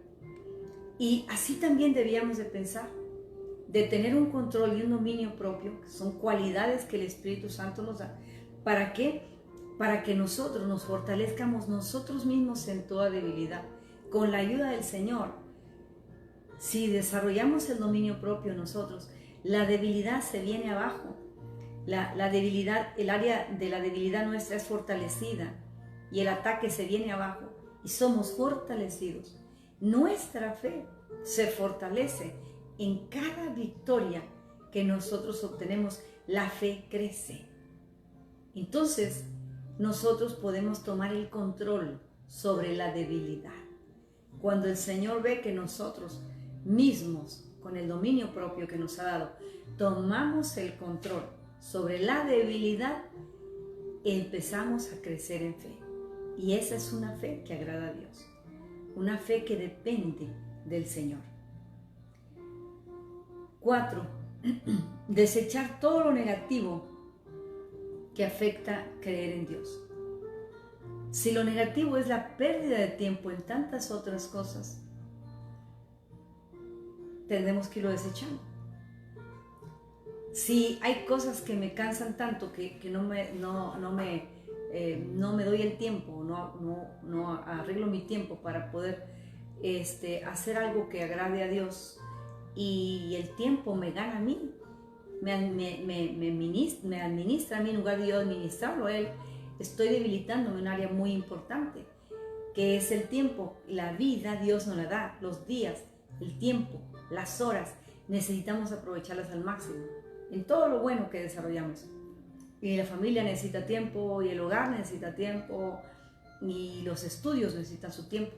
Y así también debíamos de pensar, de tener un control y un dominio propio, que son cualidades que el Espíritu Santo nos da. ¿Para qué? Para que nosotros nos fortalezcamos nosotros mismos en toda debilidad, con la ayuda del Señor. Si desarrollamos el dominio propio nosotros, la debilidad se viene abajo. La debilidad, el área de la debilidad nuestra es fortalecida y el ataque se viene abajo y somos fortalecidos. Nuestra fe se fortalece en cada victoria que nosotros obtenemos. La fe crece. Entonces, nosotros podemos tomar el control sobre la debilidad. Cuando el Señor ve que nosotros mismos, con el dominio propio que nos ha dado, tomamos el control sobre la debilidad, empezamos a crecer en fe. Y esa es una fe que agrada a Dios. Una fe que depende del Señor. 4. Desechar todo lo negativo que afecta creer en Dios. Si lo negativo es la pérdida de tiempo en tantas otras cosas, tendremos que irlo desechando. Si hay cosas que me cansan tanto que no me doy el tiempo, no arreglo mi tiempo para poder hacer algo que agrade a Dios, y el tiempo me gana a mí, me administra a mí en lugar de yo administrarlo a Él, estoy debilitándome en un área muy importante, que es el tiempo. La vida Dios nos la da, los días el tiempo, las horas, necesitamos aprovecharlas al máximo en todo lo bueno que desarrollamos. Y la familia necesita tiempo, y el hogar necesita tiempo, y los estudios necesitan su tiempo.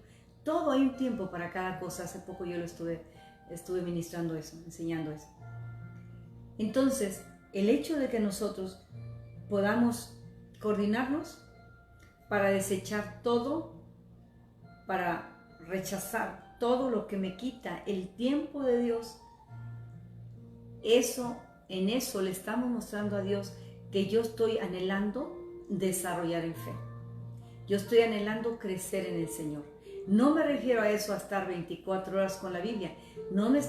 Todo hay un tiempo para cada cosa. Hace poco yo lo estuve ministrando eso, enseñando eso. Entonces, el hecho de que nosotros podamos coordinarnos para desechar todo, para rechazar todo lo que me quita el tiempo de Dios, en eso le estamos mostrando a Dios que yo estoy anhelando desarrollar en fe. Yo estoy anhelando crecer en el Señor. No me refiero a eso, a estar 24 horas con la Biblia. No me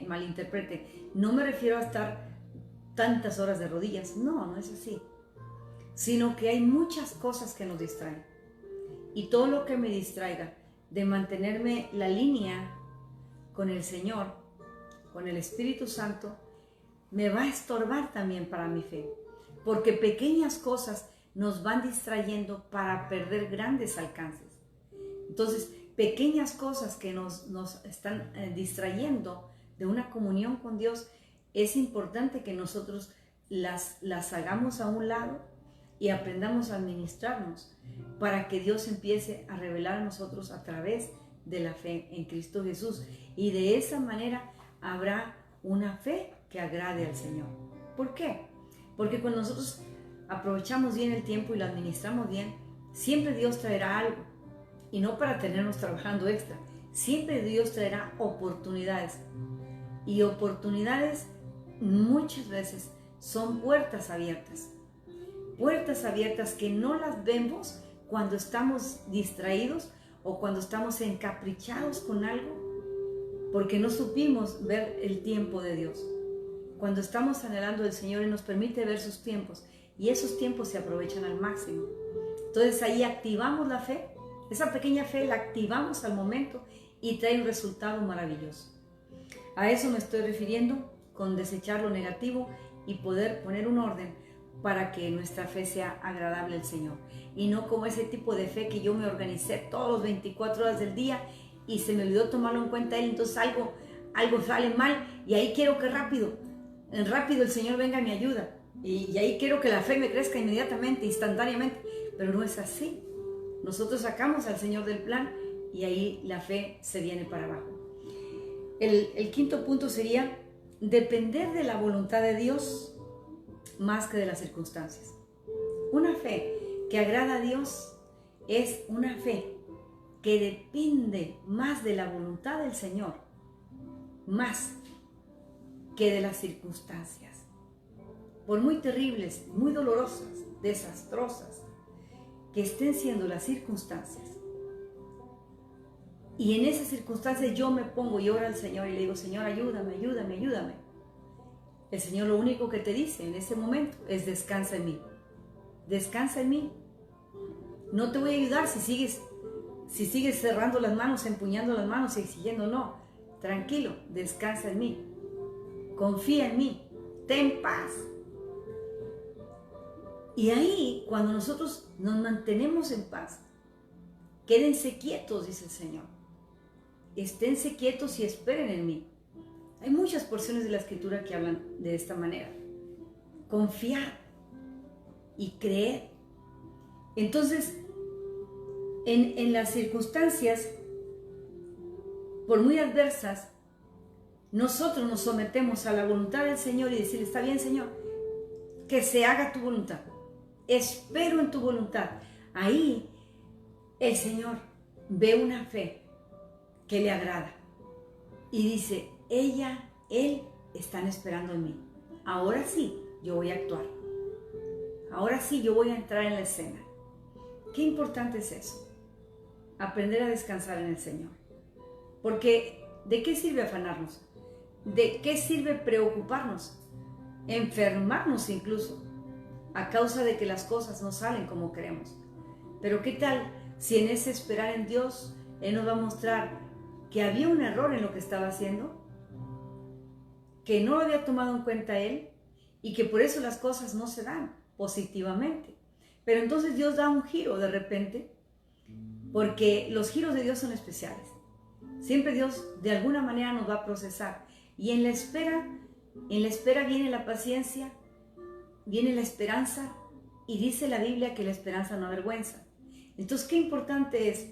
malinterprete. No me refiero a estar tantas horas de rodillas. No es así. Sino que hay muchas cosas que nos distraen. Y todo lo que me distraiga de mantenerme la línea con el Señor, con el Espíritu Santo, me va a estorbar también para mi fe. Porque pequeñas cosas nos van distrayendo para perder grandes alcances. Entonces, pequeñas cosas que nos están distrayendo de una comunión con Dios, es importante que nosotros las hagamos a un lado y aprendamos a administrarnos para que Dios empiece a revelar a nosotros a través de la fe en Cristo Jesús. Y de esa manera habrá una fe que agrade al Señor. ¿Por qué? Porque cuando nosotros aprovechamos bien el tiempo y lo administramos bien, siempre Dios traerá algo. Y no para tenernos trabajando extra. Siempre Dios traerá oportunidades. Y oportunidades muchas veces son puertas abiertas. Puertas abiertas que no las vemos cuando estamos distraídos o cuando estamos encaprichados con algo, porque no supimos ver el tiempo de Dios. Cuando estamos anhelando al Señor, Él nos permite ver sus tiempos, y esos tiempos se aprovechan al máximo. Entonces ahí activamos la fe. Esa pequeña fe la activamos al momento y trae un resultado maravilloso. A eso me estoy refiriendo con desechar lo negativo y poder poner un orden para que nuestra fe sea agradable al Señor. Y no como ese tipo de fe que yo me organicé todos los 24 horas del día y se me olvidó tomarlo en cuenta Él, entonces algo sale mal y ahí quiero que rápido el Señor venga y me ayuda. Y ahí quiero que la fe me crezca inmediatamente, instantáneamente, pero no es así. Nosotros sacamos al Señor del plan y ahí la fe se viene para abajo. El quinto punto sería depender de la voluntad de Dios más que de las circunstancias. Una fe que agrada a Dios es una fe que depende más de la voluntad del Señor, más que de las circunstancias. Por muy terribles, muy dolorosas, desastrosas que estén siendo las circunstancias, y en esas circunstancias yo me pongo y oro al Señor y le digo: Señor, ayúdame, ayúdame, ayúdame. El Señor lo único que te dice en ese momento es: descansa en mí. Descansa en mí. No te voy a ayudar si sigues cerrando las manos, empuñando las manos y exigiendo. No, tranquilo, descansa en mí. Confía en mí. Ten paz. Y ahí, cuando nosotros nos mantenemos en paz, quédense quietos, dice el Señor. Esténse quietos y esperen en mí. Hay muchas porciones de la Escritura que hablan de esta manera. Confiar y creer. Entonces, en las circunstancias, por muy adversas, nosotros nos sometemos a la voluntad del Señor y decirle: está bien, Señor, que se haga tu voluntad. Espero en tu voluntad. Ahí el Señor ve una fe que le agrada y dice: él están esperando en mí. Ahora sí, yo voy a actuar. Ahora sí, yo voy a entrar en la escena. Qué importante es eso. Aprender a descansar en el Señor. Porque ¿de qué sirve afanarnos? ¿De qué sirve preocuparnos? Enfermarnos incluso, a causa de que las cosas no salen como queremos. Pero ¿qué tal si en ese esperar en Dios, Él nos va a mostrar que había un error en lo que estaba haciendo, que no lo había tomado en cuenta Él y que por eso las cosas no se dan positivamente? Pero entonces Dios da un giro de repente, porque los giros de Dios son especiales. Siempre Dios de alguna manera nos va a procesar. Y en la espera viene la paciencia, viene la esperanza, y dice la Biblia que la esperanza no avergüenza. Entonces, qué importante es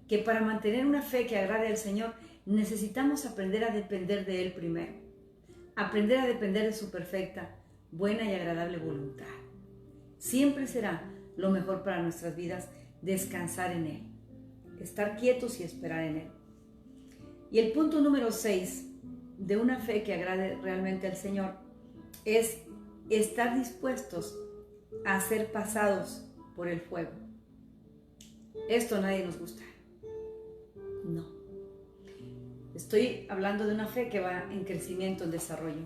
que para mantener una fe que agrade al Señor, necesitamos aprender a depender de Él primero. Aprender a depender de su perfecta, buena y agradable voluntad. Siempre será lo mejor para nuestras vidas descansar en Él, estar quietos y esperar en Él. Y el punto número 6 de una fe que agrade realmente al Señor es estar dispuestos a ser pasados por el fuego. Esto a nadie nos gusta. No. Estoy hablando de una fe que va en crecimiento, en desarrollo.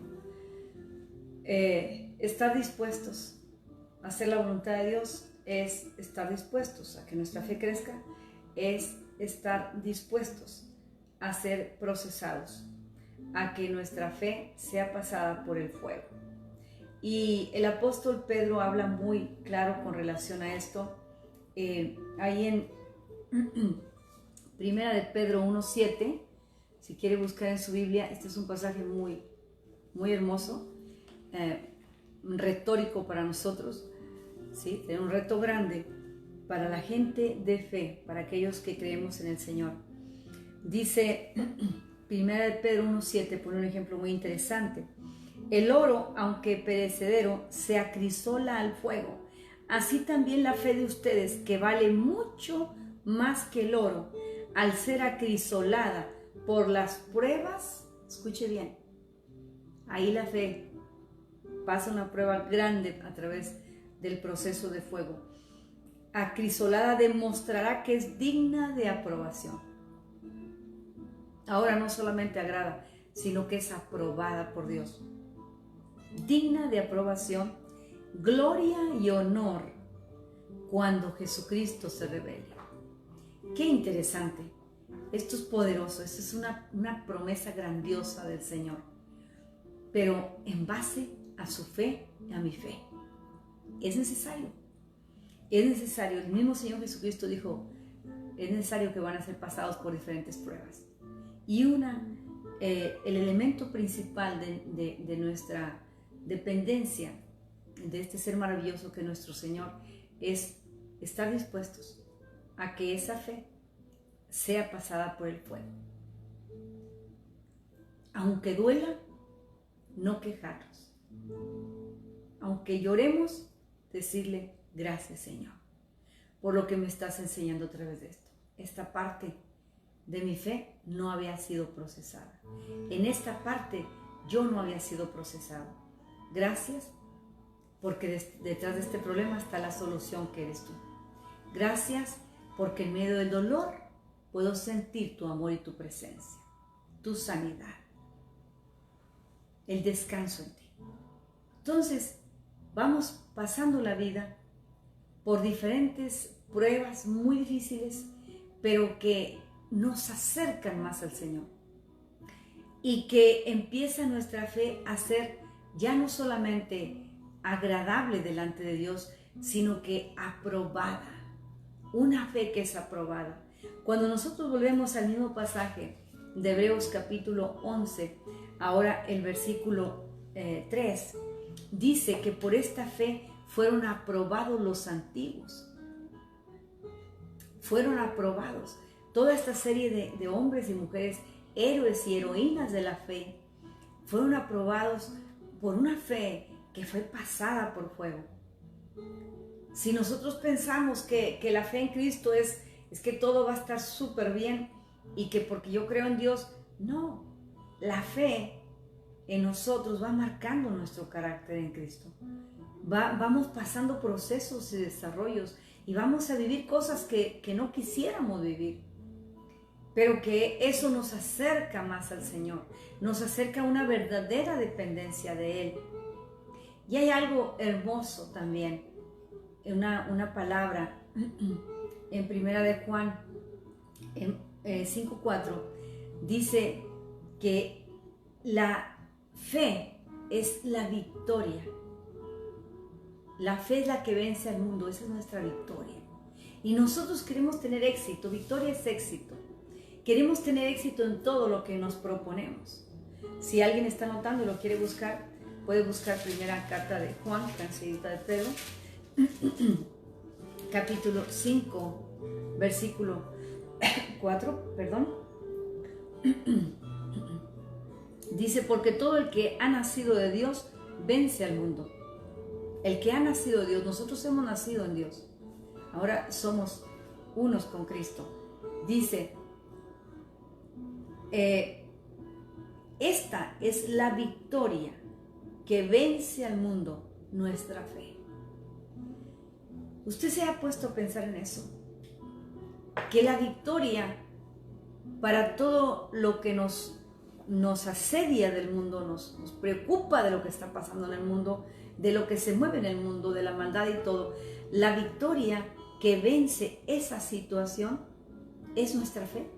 Estar dispuestos a hacer la voluntad de Dios es estar dispuestos a que nuestra fe crezca, es estar dispuestos a ser procesados, a que nuestra fe sea pasada por el fuego. Y el apóstol Pedro habla muy claro con relación a esto. Ahí en Primera de Pedro 1:7, si quiere buscar en su Biblia, este es un pasaje muy, muy hermoso, retórico para nosotros, ¿sí? Tiene un reto grande para la gente de fe, para aquellos que creemos en el Señor. Dice Primera de Pedro 1:7, pone un ejemplo muy interesante. El oro, aunque perecedero, se acrisola al fuego. Así también la fe de ustedes, que vale mucho más que el oro, al ser acrisolada por las pruebas, escuche bien, ahí la fe pasa una prueba grande a través del proceso de fuego. Acrisolada demostrará que es digna de aprobación. Ahora no solamente agrada, sino que es aprobada por Dios. Digna de aprobación, gloria y honor cuando Jesucristo se revele. Qué interesante. Esto es poderoso, esto es una promesa grandiosa del Señor, pero en base a su fe y a mi fe. Es necesario. El mismo Señor Jesucristo dijo, es necesario que van a ser pasados por diferentes pruebas. Y el elemento principal de nuestra dependencia de este ser maravilloso que es nuestro Señor es estar dispuestos a que esa fe sea pasada por el fuego. Aunque duela, no quejarnos. Aunque lloremos, decirle gracias, Señor, por lo que me estás enseñando a través de esto. Esta parte de mi fe no había sido procesada. En esta parte yo no había sido procesado. Gracias, porque detrás de este problema está la solución que eres tú. Gracias, porque en medio del dolor puedo sentir tu amor y tu presencia, tu sanidad, el descanso en ti. Entonces, vamos pasando la vida por diferentes pruebas muy difíciles, pero que nos acercan más al Señor y que empieza nuestra fe a ser ya no solamente agradable delante de Dios, sino que aprobada. Una fe que es aprobada. Cuando nosotros volvemos al mismo pasaje de Hebreos capítulo 11, ahora el versículo 3, dice que por esta fe fueron aprobados los antiguos. Fueron aprobados. Toda esta serie de hombres y mujeres, héroes y heroínas de la fe, fueron aprobados por una fe que fue pasada por fuego. Si nosotros pensamos que la fe en Cristo es que todo va a estar súper bien y que porque yo creo en Dios, no. La fe en nosotros va marcando nuestro carácter en Cristo. Vamos pasando procesos y desarrollos y vamos a vivir cosas que no quisiéramos vivir, pero que eso nos acerca más al Señor, nos acerca a una verdadera dependencia de Él. Y hay algo hermoso también, una palabra en Primera de Juan 5:4, dice que la fe es la victoria. La fe es la que vence al mundo, esa es nuestra victoria. Y nosotros queremos tener éxito, victoria es éxito. Queremos tener éxito en todo lo que nos proponemos. Si alguien está anotando y lo quiere buscar, puede buscar primera carta de Juan, Cancillita de Pedro, capítulo 5, versículo 4, perdón. Dice, porque todo el que ha nacido de Dios vence al mundo. El que ha nacido de Dios, nosotros hemos nacido en Dios. Ahora somos unos con Cristo. Dice, esta es la victoria que vence al mundo, nuestra fe. ¿Usted se ha puesto a pensar en eso? Que la victoria para todo lo que nos asedia del mundo, nos preocupa de lo que está pasando en el mundo, de lo que se mueve en el mundo, de la maldad y todo, la victoria que vence esa situación es nuestra fe.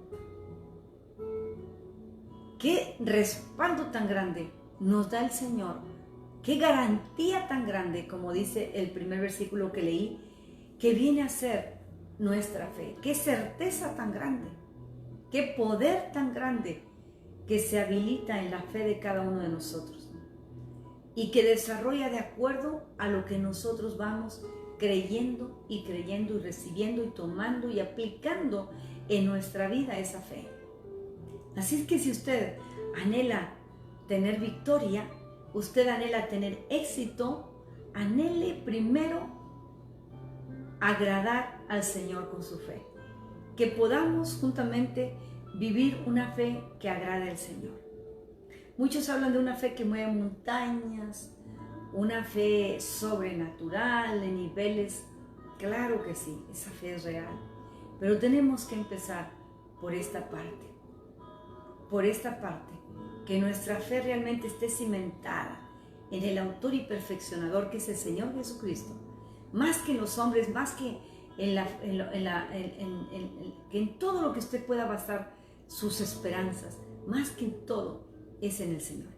Qué respaldo tan grande nos da el Señor, qué garantía tan grande, como dice el primer versículo que leí, que viene a ser nuestra fe. Qué certeza tan grande, qué poder tan grande que se habilita en la fe de cada uno de nosotros y que desarrolla de acuerdo a lo que nosotros vamos creyendo y recibiendo y tomando y aplicando en nuestra vida esa fe. Así es que si usted anhela tener victoria, usted anhela tener éxito, anhele primero agradar al Señor con su fe. Que podamos juntamente vivir una fe que agrade al Señor. Muchos hablan de una fe que mueve montañas, una fe sobrenatural de niveles. Claro que sí, esa fe es real. Pero tenemos que empezar por esta parte. Por esta parte, que nuestra fe realmente esté cimentada en el autor y perfeccionador que es el Señor Jesucristo, más que en los hombres, más que en todo lo que usted pueda basar sus esperanzas, más que en todo es en el Señor.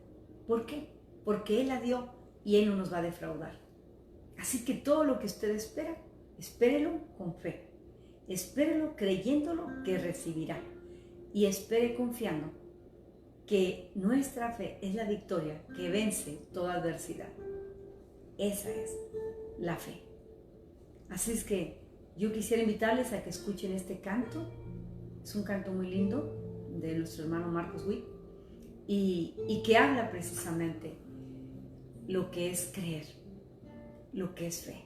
¿Por qué? Porque Él la dio y Él no nos va a defraudar. Así que todo lo que usted espera, espérelo con fe, espérelo creyéndolo que recibirá y espere confiando que nuestra fe es la victoria que vence toda adversidad. Esa es la fe. Así es que yo quisiera invitarles a que escuchen este canto. Es un canto muy lindo de nuestro hermano Marcos Witt y que habla precisamente lo que es creer, lo que es fe.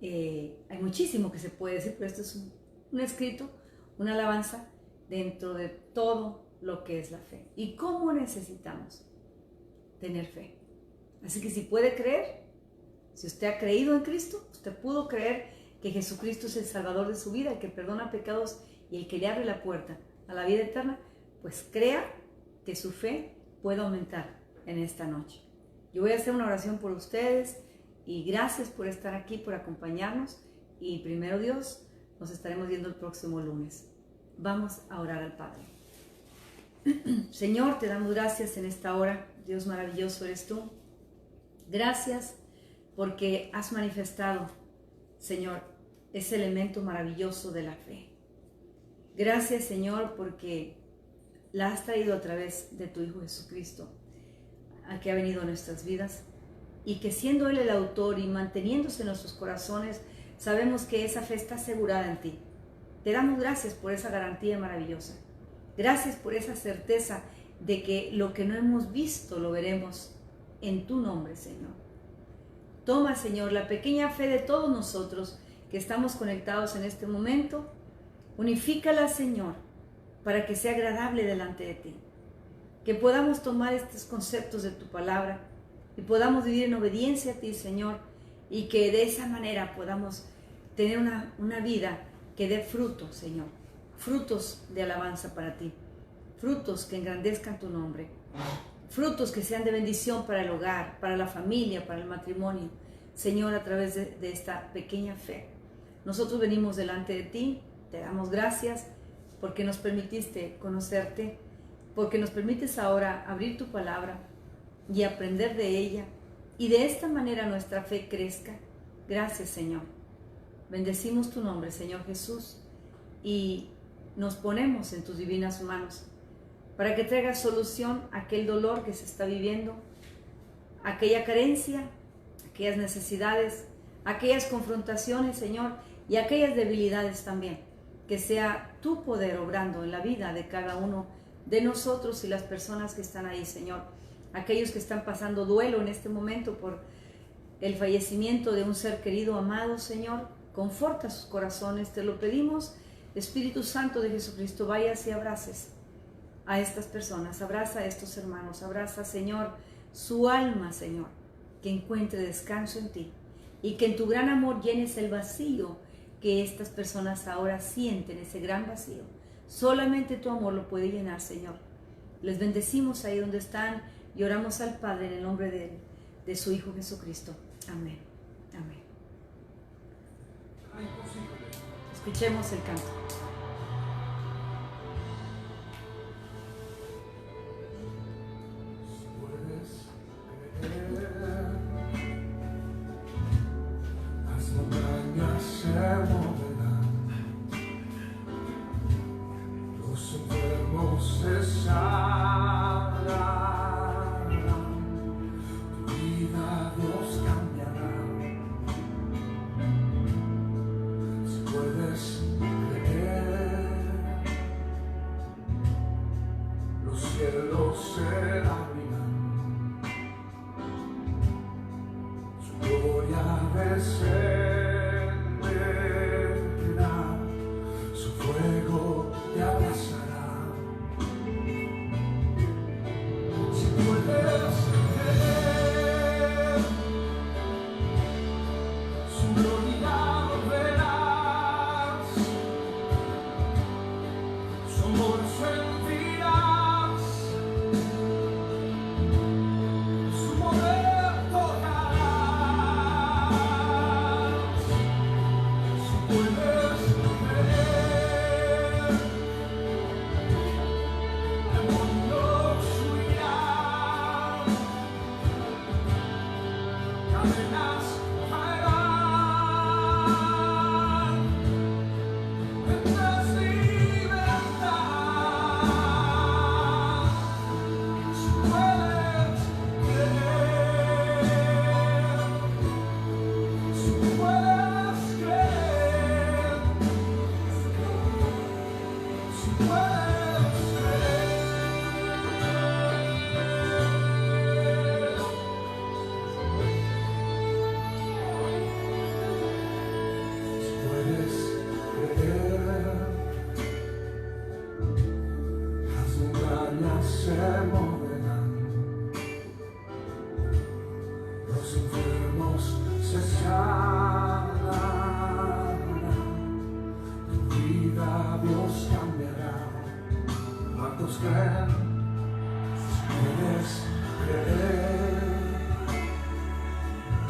Hay muchísimo que se puede decir, pero esto es un escrito, una alabanza dentro de todo lo que es la fe y cómo necesitamos tener fe. Así que si puede creer, si usted ha creído en Cristo, usted pudo creer que Jesucristo es el Salvador de su vida, el que perdona pecados y el que le abre la puerta a la vida eterna, pues crea que su fe puede aumentar en esta noche. Yo voy a hacer una oración por ustedes y gracias por estar aquí, por acompañarnos y primero Dios, nos estaremos viendo el próximo lunes. Vamos a orar al Padre. Señor, te damos gracias en esta hora. Dios maravilloso eres tú. Gracias porque has manifestado, Señor, ese elemento maravilloso de la fe. Gracias, Señor, porque la has traído a través de tu Hijo Jesucristo, a que ha venido a nuestras vidas, y que siendo Él el autor y manteniéndose en nuestros corazones, sabemos que esa fe está asegurada en ti. Te damos gracias por esa garantía maravillosa. Gracias por esa certeza de que lo que no hemos visto lo veremos en tu nombre, Señor. Toma, Señor, la pequeña fe de todos nosotros que estamos conectados en este momento, unifícala, Señor, para que sea agradable delante de ti. Que podamos tomar estos conceptos de tu palabra y podamos vivir en obediencia a ti, Señor, y que de esa manera podamos tener una vida que dé fruto, Señor. Frutos de alabanza para ti, frutos que engrandezcan tu nombre, frutos que sean de bendición para el hogar, para la familia, para el matrimonio. Señor, a través de esta pequeña fe, nosotros venimos delante de ti, te damos gracias porque nos permitiste conocerte, porque nos permites ahora abrir tu palabra y aprender de ella, y de esta manera nuestra fe crezca. Gracias, Señor. Bendecimos tu nombre, Señor Jesús, y nos ponemos en tus divinas manos para que traigas solución a aquel dolor que se está viviendo, aquella carencia, aquellas necesidades, aquellas confrontaciones, Señor, y aquellas debilidades también. Que sea tu poder obrando en la vida de cada uno de nosotros y las personas que están ahí, Señor. Aquellos que están pasando duelo en este momento por el fallecimiento de un ser querido, amado, Señor, conforta sus corazones, te lo pedimos. Espíritu Santo de Jesucristo, vayas y abraces a estas personas, abraza a estos hermanos, abraza, Señor, su alma, Señor, que encuentre descanso en ti y que en tu gran amor llenes el vacío que estas personas ahora sienten, ese gran vacío. Solamente tu amor lo puede llenar, Señor. Les bendecimos ahí donde están y oramos al Padre en el nombre de su Hijo Jesucristo. Amén. Amén. Escuchemos el canto.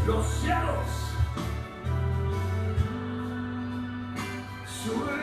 Los cielos, su